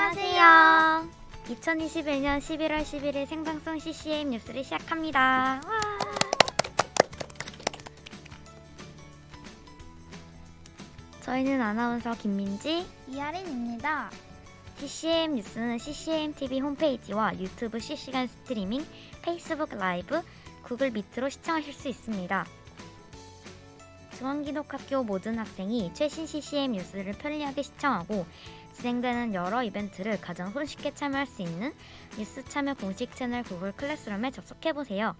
안녕하세요. 2021년 11월 11일 생방송 CCM 뉴스를 시작합니다. 와! 저희는 아나운서 김민지, 이하린입니다. CCM 뉴스는 CCM TV 홈페이지와 유튜브 실시간 스트리밍, 페이스북 라이브, 구글 미트로 시청하실 수 있습니다. 중앙기독학교 모든 학생이 최신 CCM 뉴스를 편리하게 시청하고 진행되는 여러 이벤트를 가장 손쉽게 참여할 수 있는 뉴스 참여 공식 채널 구글 클래스룸에 접속해보세요.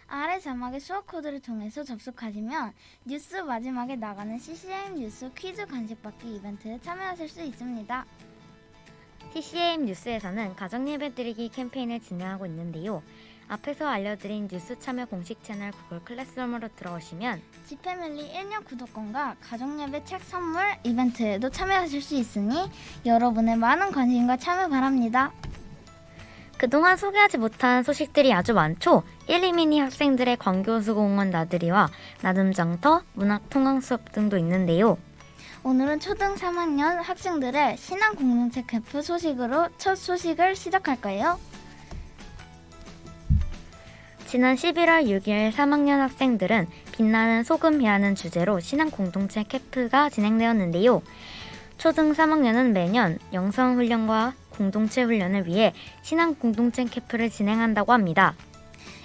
아래 자막의 수어코드를 통해서 접속하시면 뉴스 마지막에 나가는 CCM 뉴스 퀴즈 간식받기 이벤트에 참여하실 수 있습니다. CCM 뉴스에서는 가정예배 드리기 캠페인을 진행하고 있는데요. 앞에서 알려드린 뉴스 참여 공식 채널 구글 클래스룸으로 들어오시면 지패밀리 1년 구독권과 가정예배 책 선물 이벤트에도 참여하실 수 있으니 여러분의 많은 관심과 참여 바랍니다. 그동안 소개하지 못한 소식들이 아주 많죠? 1, 2미니 학생들의 광교수공원 나들이와 나눔장터, 문학통강 수업 등도 있는데요. 오늘은 초등 3학년 학생들의 신앙 공동체 캠프 소식으로 첫 소식을 시작할 거예요. 지난 11월 6일 3학년 학생들은 빛나는 소금이라는 주제로 신앙 공동체 캠프가 진행되었는데요. 초등 3학년은 매년 영성훈련과 공동체 훈련을 위해 신앙 공동체 캠프를 진행한다고 합니다.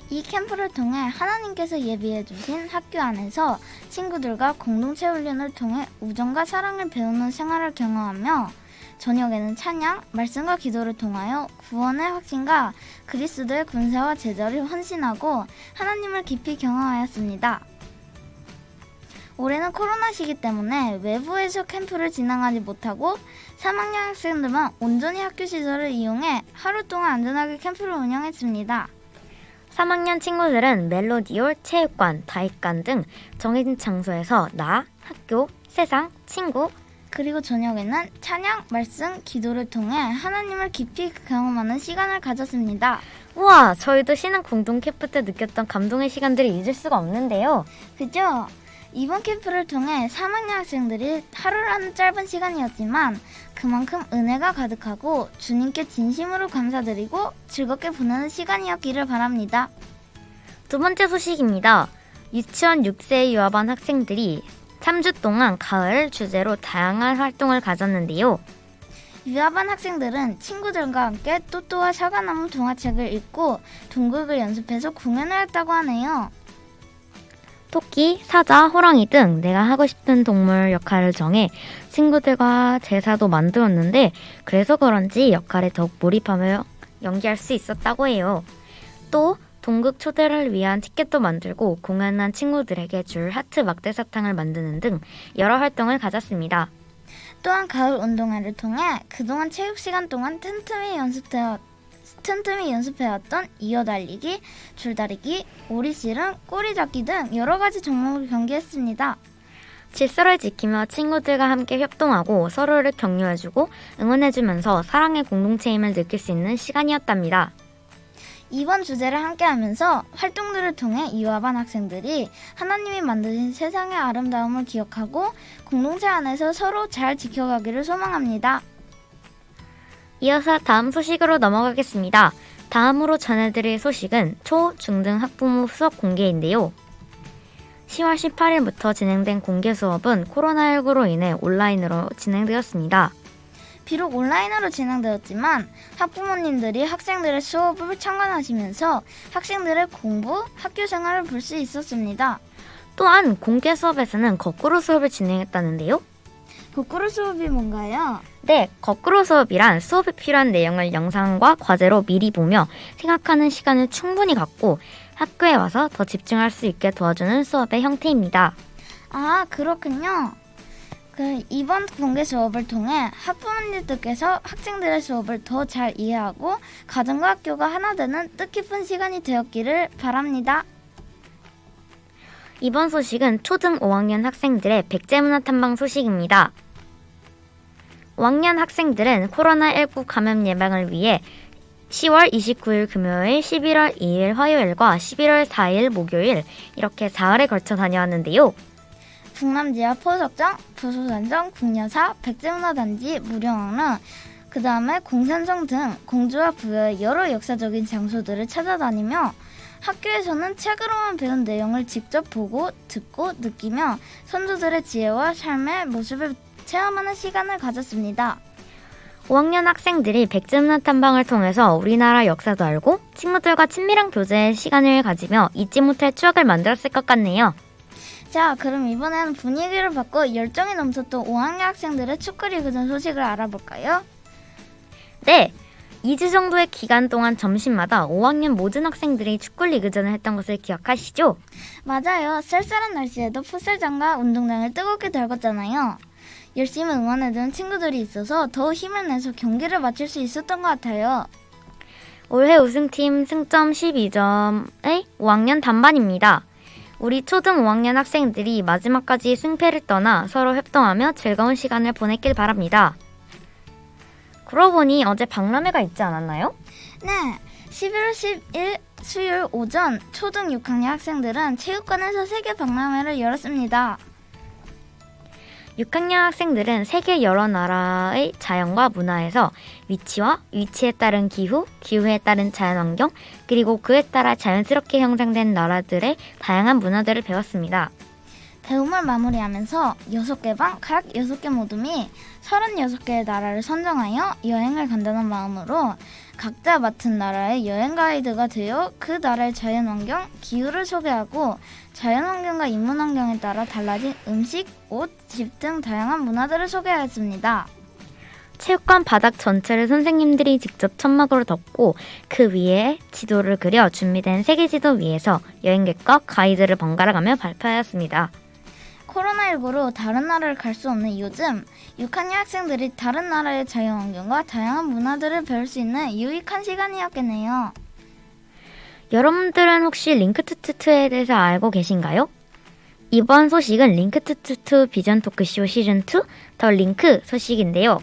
이 캠프를 통해 하나님께서 예비해 주신 학교 안에서 친구들과 공동체 훈련을 통해 우정과 사랑을 배우는 생활을 경험하며 저녁에는 찬양, 말씀과 기도를 통하여 구원의 확신과 그리스도의 군사와 제자를 헌신하고 하나님을 깊이 경험하였습니다. 올해는 코로나 시기 때문에 외부에서 캠프를 진행하지 못하고 3학년 학생들만 온전히 학교 시설을 이용해 하루 동안 안전하게 캠프를 운영했습니다. 3학년 친구들은 멜로디홀, 체육관, 다육관 등 정해진 장소에서 나, 학교, 세상, 친구, 그리고 저녁에는 찬양, 말씀, 기도를 통해 하나님을 깊이 경험하는 시간을 가졌습니다. 우와, 저희도 신앙 공동 캠프 때 느꼈던 감동의 시간들이 잊을 수가 없는데요. 그죠? 이번 캠프를 통해 3학년 학생들이 하루라는 짧은 시간이었지만 그만큼 은혜가 가득하고 주님께 진심으로 감사드리고 즐겁게 보내는 시간이었기를 바랍니다. 두 번째 소식입니다. 유치원 6세 유아반 학생들이 3주 동안 가을 주제로 다양한 활동을 가졌는데요. 유아반 학생들은 친구들과 함께 또또와 사과나무 동화책을 읽고 동극을 연습해서 공연을 했다고 하네요. 토끼, 사자, 호랑이 등 내가 하고 싶은 동물 역할을 정해 친구들과 제사도 만들었는데 그래서 그런지 역할에 더욱 몰입하며 연기할 수 있었다고 해요. 또 동극 초대를 위한 티켓도 만들고 공연한 친구들에게 줄 하트 막대사탕을 만드는 등 여러 활동을 가졌습니다. 또한 가을 운동회를 통해 그동안 체육 시간 동안 틈틈이 연습해왔던 이어달리기, 줄다리기, 오리씨름, 꼬리잡기 등 여러 가지 종목을 경기했습니다. 질서를 지키며 친구들과 함께 협동하고 서로를 격려해주고 응원해주면서 사랑의 공동체임을 느낄 수 있는 시간이었답니다. 이번 주제를 함께하면서 활동들을 통해 유아반 학생들이 하나님이 만드신 세상의 아름다움을 기억하고 공동체 안에서 서로 잘 지켜가기를 소망합니다. 이어서 다음 소식으로 넘어가겠습니다. 다음으로 전해드릴 소식은 초, 중등 학부모 수업 공개인데요. 10월 18일부터 진행된 공개 수업은 코로나19로 인해 온라인으로 진행되었습니다. 비록 온라인으로 진행되었지만 학부모님들이 학생들의 수업을 참관하시면서 학생들의 공부, 학교 생활을 볼 수 있었습니다. 또한 공개 수업에서는 거꾸로 수업을 진행했다는데요. 거꾸로 수업이 뭔가요? 네, 거꾸로 수업이란 수업에 필요한 내용을 영상과 과제로 미리 보며 생각하는 시간을 충분히 갖고 학교에 와서 더 집중할 수 있게 도와주는 수업의 형태입니다. 아, 그렇군요. 이번 공개 수업을 통해 학부모님들께서 학생들의 수업을 더 잘 이해하고 가정과 학교가 하나 되는 뜻깊은 시간이 되었기를 바랍니다. 이번 소식은 초등 5학년 학생들의 백제문화탐방 소식입니다. 5학년 학생들은 코로나19 감염 예방을 위해 10월 29일 금요일, 11월 2일 화요일과 11월 4일 목요일 이렇게 4일에 걸쳐 다녀왔는데요. 북남지하 포석정, 부소산정, 국여사, 백제문화단지, 무령왕릉, 그 다음에 공산성 등 공주와 부여의 여러 역사적인 장소들을 찾아다니며 학교에서는 책으로만 배운 내용을 직접 보고 듣고 느끼며 선조들의 지혜와 삶의 모습을 체험하는 시간을 가졌습니다. 5학년 학생들이 백제문화 탐방을 통해서 우리나라 역사도 알고 친구들과 친밀한 교제의 시간을 가지며 잊지 못할 추억을 만들었을 것 같네요. 자, 그럼 이번에는 분위기를 바꿔 열정이 넘쳤던 5학년 학생들의 축구 리그전 소식을 알아볼까요? 네! 2주 정도의 기간 동안 점심마다 5학년 모든 학생들이 축구 리그전을 했던 것을 기억하시죠? 맞아요. 쌀쌀한 날씨에도 풋살장과 운동장을 뜨겁게 달궜잖아요. 열심히 응원해준 친구들이 있어서 더 힘을 내서 경기를 마칠 수 있었던 것 같아요. 올해 우승팀 승점 12점의 5학년 단반입니다. 우리 초등 5학년 학생들이 마지막까지 승패를 떠나 서로 협동하며 즐거운 시간을 보냈길 바랍니다. 그러고 보니 어제 박람회가 있지 않았나요? 네, 11월 10일 수요일 오전 초등 6학년 학생들은 체육관에서 세계 박람회를 열었습니다. 6학년 학생들은 세계 여러 나라의 자연과 문화에서 위치에 따른 기후, 기후에 따른 자연환경, 그리고 그에 따라 자연스럽게 형성된 나라들의 다양한 문화들을 배웠습니다. 배움을 마무리하면서 6개 반 각 6개 모둠이 36개의 나라를 선정하여 여행을 간다는 마음으로 각자 맡은 나라의 여행 가이드가 되어 그 나라의 자연환경, 기후를 소개하고 자연환경과 인문환경에 따라 달라진 음식, 옷, 집 등 다양한 문화들을 소개하였습니다. 체육관 바닥 전체를 선생님들이 직접 천막으로 덮고 그 위에 지도를 그려 준비된 세계지도 위에서 여행객과 가이드를 번갈아가며 발표하였습니다. 코로나19로 다른 나라를 갈 수 없는 요즘 6학년 학생들이 다른 나라의 자연환경과 다양한 문화들을 배울 수 있는 유익한 시간이었겠네요. 여러분들은 혹시 링크투투에 대해서 알고 계신가요? 이번 소식은 링크투투 비전 토크쇼 시즌2 더 링크 소식인데요.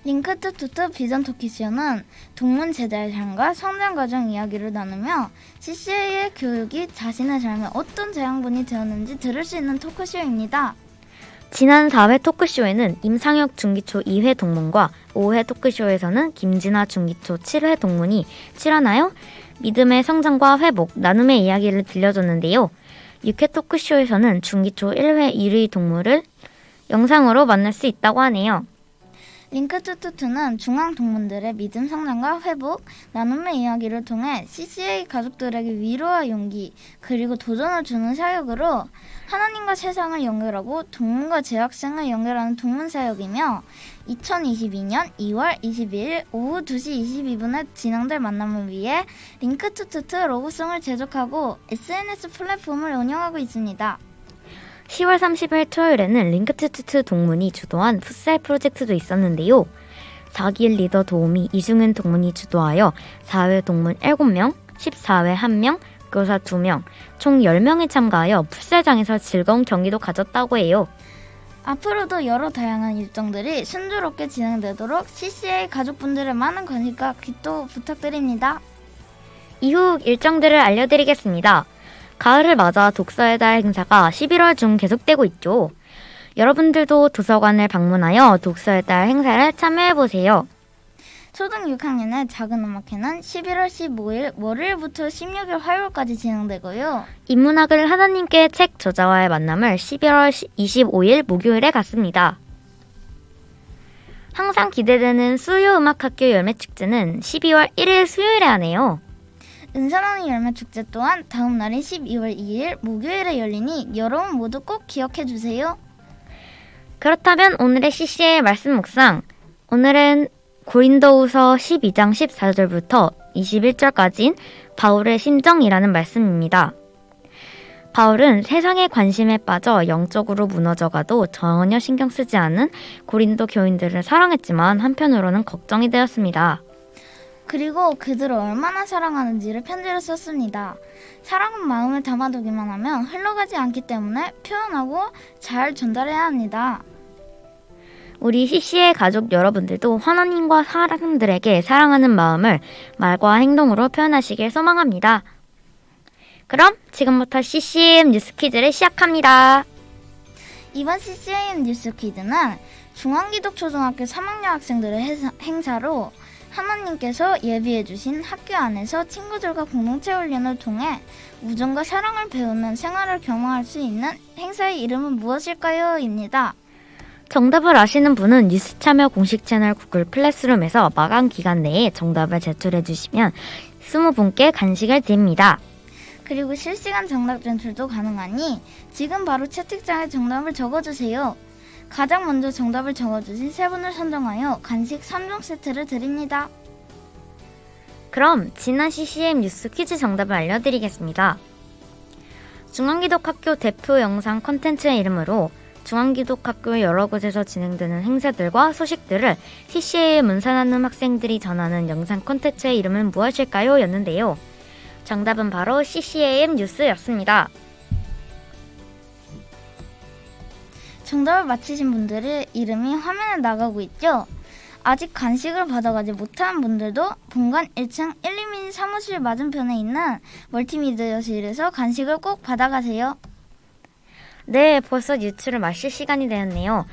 링크투투 비전 토키쇼는 동문 제자의 삶과 성장 과정 이야기를 나누며 CCA의 교육이 자신의 삶에 어떤 재앙분이 되었는지 들을 수 있는 토크쇼입니다. 지난 4회 토크쇼에는 임상혁 중기초 2회 동문과 5회 토크쇼에서는 김진아 중기초 7회 동문이 출연하여 믿음의 성장과 회복, 나눔의 이야기를 들려줬는데요. 6회 토크쇼에서는 중기초 1회 1위 동물을 영상으로 만날 수 있다고 하네요. 링크투투는 중앙 동문들의 믿음 성장과 회복, 나눔의 이야기를 통해 CCA 가족들에게 위로와 용기, 그리고 도전을 주는 사역으로 하나님과 세상을 연결하고 동문과 재학생을 연결하는 동문 사역이며 2022년 2월 22일 오후 2시 22분에 진행될 만남을 위해 링크투투 로고송을 제작하고 SNS 플랫폼을 운영하고 있습니다. 10월 30일 토요일에는 링크투투 동문이 주도한 풋살 프로젝트도 있었는데요. 4길 리더 도우미 이중은 동문이 주도하여 4회 동문 7명, 14회 1명, 교사 2명, 총 10명이 참가하여 풋살장에서 즐거운 경기도 가졌다고 해요. 앞으로도 여러 다양한 일정들이 순조롭게 진행되도록 CCA 가족분들의 많은 관심과 기도 부탁드립니다. 이후 일정들을 알려드리겠습니다. 가을을 맞아 독서의 달 행사가 11월 중 계속되고 있죠. 여러분들도 도서관을 방문하여 독서의 달 행사를 참여해보세요. 초등 6학년의 작은 음악회는 11월 15일 월요일부터 16일 화요일까지 진행되고요. 인문학을 하나님께 책 저자와의 만남을 11월 25일 목요일에 갖습니다. 항상 기대되는 수요음악학교 열매축제는 12월 1일 수요일에 하네요. 은사랑의 열매축제 또한 다음 날인 12월 2일 목요일에 열리니 여러분 모두 꼭 기억해주세요. 그렇다면 오늘의 CC의 말씀 묵상. 오늘은 고린도후서 12장 14절부터 21절까지인 바울의 심정이라는 말씀입니다. 바울은 세상의 관심에 빠져 영적으로 무너져가도 전혀 신경 쓰지 않은 고린도 교인들을 사랑했지만 한편으로는 걱정이 되었습니다. 그리고 그들을 얼마나 사랑하는지를 편지를 썼습니다. 사랑은 마음에 담아두기만 하면 흘러가지 않기 때문에 표현하고 잘 전달해야 합니다. 우리 CC의 가족 여러분들도 하나님과 사람들에게 사랑하는 마음을 말과 행동으로 표현하시길 소망합니다. 그럼 지금부터 CCM 뉴스 퀴즈를 시작합니다. 이번 CCAM 뉴스 퀴즈는 중앙기독초등학교 3학년 학생들의 행사로 하나님께서 예비해 주신 학교 안에서 친구들과 공동체 훈련을 통해 우정과 사랑을 배우는 생활을 경험할 수 있는 행사의 이름은 무엇일까요? 입니다. 정답을 아시는 분은 뉴스 참여 공식 채널 구글 클래스룸에서 마감 기간 내에 정답을 제출해 주시면 20분께 간식을 드립니다. 그리고 실시간 정답 제출도 가능하니 지금 바로 채팅창에 정답을 적어주세요. 가장 먼저 정답을 적어주신 3분을 선정하여 간식 3종 세트를 드립니다. 그럼 지난 CCM 뉴스 퀴즈 정답을 알려드리겠습니다. 중앙기독학교 대표 영상 컨텐츠의 이름으로 중앙기독학교 여러 곳에서 진행되는 행사들과 소식들을 CCA에 문산하는 학생들이 전하는 영상 콘텐츠의 이름은 무엇일까요? 였는데요. 정답은 바로 CCAM 뉴스였습니다. 정답을 맞히신 분들의 이름이 화면에 나가고 있죠? 아직 간식을 받아가지 못한 분들도 본관 1층 1, 2미니 사무실 맞은편에 있는 멀티미디어실에서 간식을 꼭 받아가세요. 네, 벌써 유출을 마실 시간이 되었네요.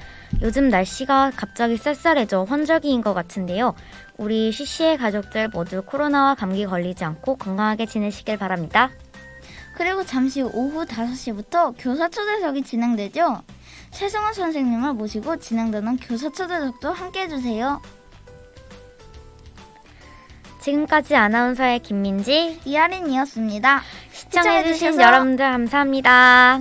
요즘 날씨가 갑자기 쌀쌀해져 환절기인 것 같은데요. 우리 CC의 가족들 모두 코로나와 감기 걸리지 않고 건강하게 지내시길 바랍니다. 그리고 잠시 후 오후 5시부터 교사 초대석이 진행되죠? 최승원 선생님을 모시고 진행되는 교사 초대석도 함께 해주세요. 지금까지 아나운서의 김민지, 이하린이었습니다. 시청해주신 여러분들 감사합니다.